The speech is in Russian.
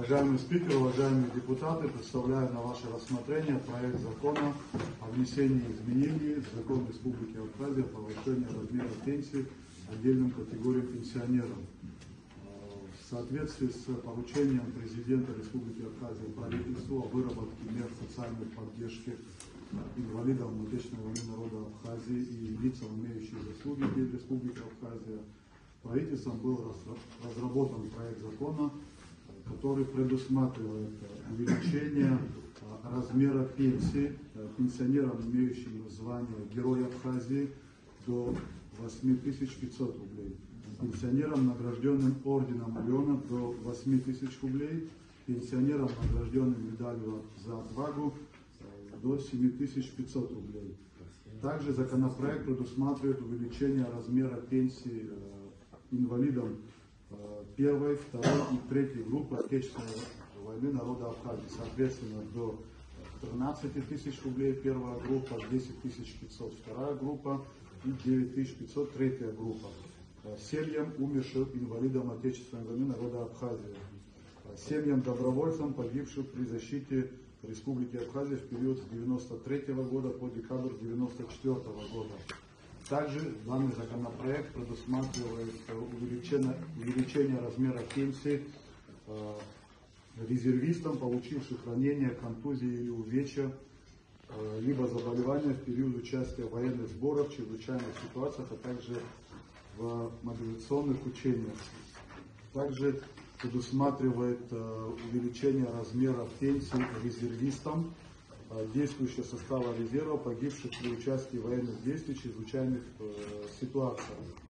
Уважаемый спикер, уважаемые депутаты, представляю на ваше рассмотрение проект закона о внесении изменений в закон Республики Абхазия о повышении размера пенсий отдельным категориям пенсионеров. В соответствии с поручением президента Республики Абхазия правительству о выработке мер социальной поддержки инвалидам Отечественной войны народа Абхазии и лицам, имеющим заслуги перед Республикой Абхазия, правительством был разработан проект закона, который предусматривает увеличение размера пенсии пенсионерам, имеющим звание Героя Абхазии, до 8500 рублей, пенсионерам, награжденным орденом Леона, до 8000 рублей, пенсионерам, награжденным медалью за отвагу, до 7500 рублей. Также законопроект предусматривает увеличение размера пенсии инвалидам первой, второй и третьей группы Отечественной войны народа Абхазии, соответственно, до 13 тысяч рублей первая группа, 10 500 вторая группа и 9 500 третья группа. Семьям умерших инвалидам Отечественной войны народа Абхазии, семьям добровольцам, погибших при защите Республики Абхазия в период с 1993 года по декабрь 1994 года. Также данный законопроект предусматривает увеличение размера пенсии резервистам, получивших ранения, контузии или увечья, либо заболевания в период участия в военных сборах, чрезвычайных ситуациях, а также в мобилизационных учениях. Также предусматривает увеличение размера пенсий резервистам действующего состава резерва, погибших при участии в военных действиях, чрезвычайных ситуациях.